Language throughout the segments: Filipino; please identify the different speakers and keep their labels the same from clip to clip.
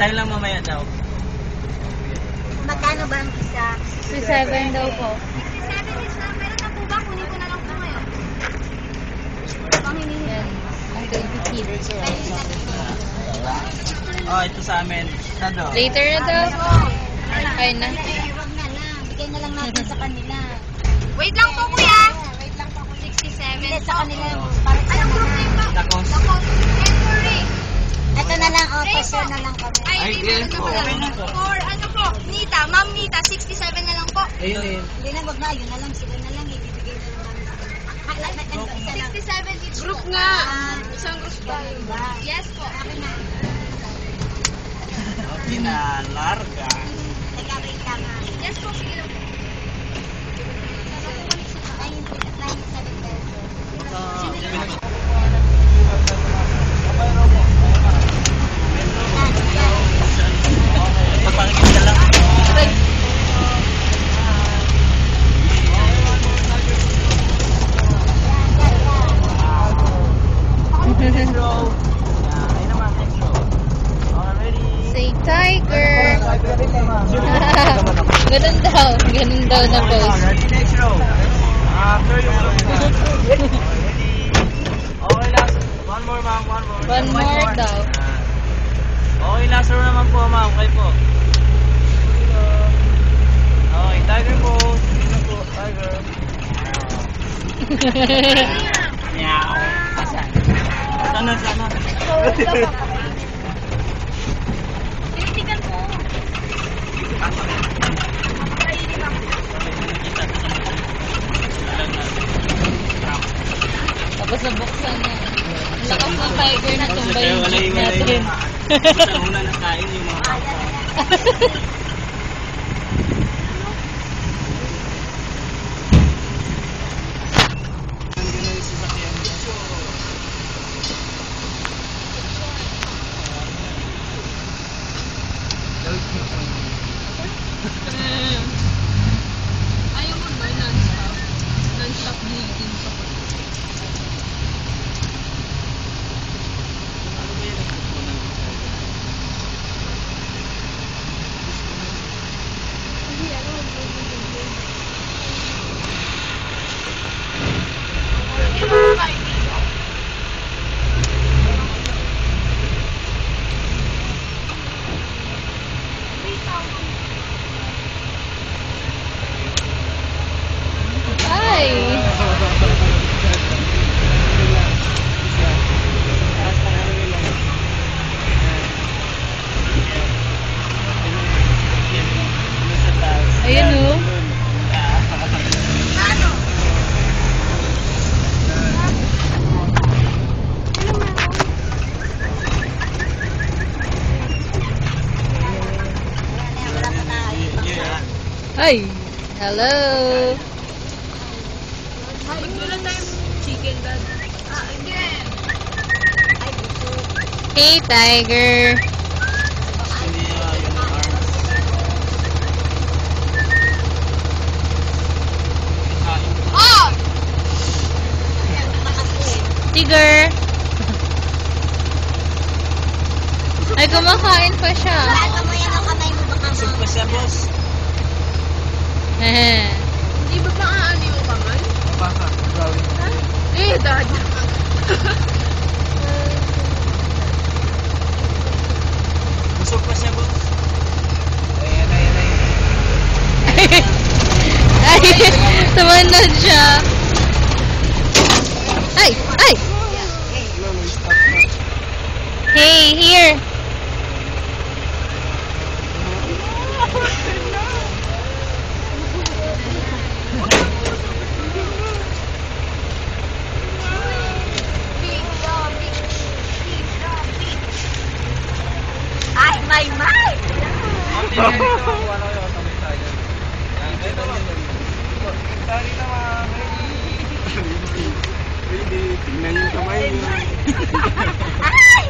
Speaker 1: Tayo lang mamaya daw.
Speaker 2: Magkano ba ang isa?
Speaker 3: 67 daw po.
Speaker 2: 67 is na. Meron na po ba? Kunin ko na lang po ngayon. Panghingi.
Speaker 3: Yan. Ang 20 kilos.
Speaker 1: Oh, ito sa amin. Sado.
Speaker 3: Later na daw. Ay na.
Speaker 2: Huwag na lang. Bigay na lang natin sa kanila. Wait lang po, kuya. Wait lang po, 67. Hindi, sa kanila. Anong group name ba?
Speaker 1: Takos.
Speaker 2: Henry.
Speaker 3: Ito na lang, officer na lang kami.
Speaker 1: Ay, yes po. Okay na po.
Speaker 2: Or ano po, Nita, Ma'am Nita, 67 na lang po.
Speaker 1: Ayun.
Speaker 3: Hindi na, wag na. Yun na lang. Sila na lang. Ibibigay na lang namin sa kanila.
Speaker 2: 67 each group nga. Isang group tayo. Yes po.
Speaker 1: Okay na, larga.
Speaker 3: Nagkakait ka nga.
Speaker 2: Yes po, sige lang po.
Speaker 3: 97 pesos.
Speaker 1: Pagpangit ka lang. Next row. Ayun naman, next row. Okay, ready?
Speaker 3: Say tiger.
Speaker 1: Ganun
Speaker 3: Ganun daw na pose.
Speaker 1: Ready, next row. After yung ready. Okay, last. One more, ma'am. One more.
Speaker 3: One more daw.
Speaker 1: Okay, last row naman po, ma'am. Okay po. Okay, tiger po. Tingnan po, tiger. Meow. Pasan. Sana.
Speaker 2: Tinitigan po.
Speaker 3: Tapos nabuksan na. Ang lakas ng tiger na tumbay yung
Speaker 1: Wala
Speaker 3: jeep natin.
Speaker 1: Sa una na kain yung mga kapwa.
Speaker 3: Ayaw mo ba non-stop? Non-stop bleeding pa. Ay! Ayan o. Ay! Hello!
Speaker 2: Magdula tayo chicken dad. Again.
Speaker 3: Hey, tiger!
Speaker 2: Oh!
Speaker 3: Tiger! Ay, kumakain pa siya.
Speaker 2: Ano mo yan ang kamay mo baka
Speaker 1: Busog pa siya, boss.
Speaker 2: Hindi ba pa aano yung kamay?
Speaker 1: Baka, gawin.
Speaker 2: Dad.
Speaker 1: Busog pa siya, boss. Ayan.
Speaker 3: Ay! Tumanod siya. Ay! Ay! Hey, here!
Speaker 2: Ay, my mind!
Speaker 1: Tingnan yung kamay niyo.
Speaker 2: Ay!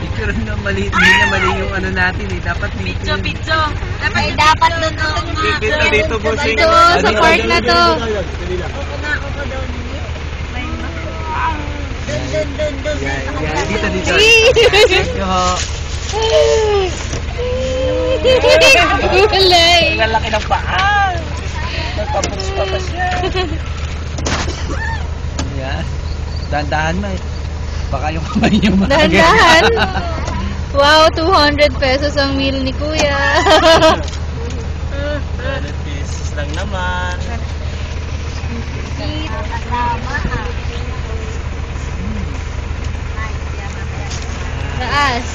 Speaker 1: Picture na mali, hindi na mali yung ano natin eh. Dapat
Speaker 2: Pizzo. Dapat doon
Speaker 1: Dito, bossing.
Speaker 3: Ito, sa park na to.
Speaker 1: Yan, dito.
Speaker 3: Hey!
Speaker 1: Yo.
Speaker 2: Kulay.
Speaker 1: Ang laki ng paa. Nagpapuks pa pa siya. Yan. Dahan-dahan na eh. Baka yung kamay niyo makagay.
Speaker 2: Dahan-dahan. Wow, 200 pesos ang meal ni Kuya.
Speaker 1: 200 pieces lang naman.
Speaker 2: Taas.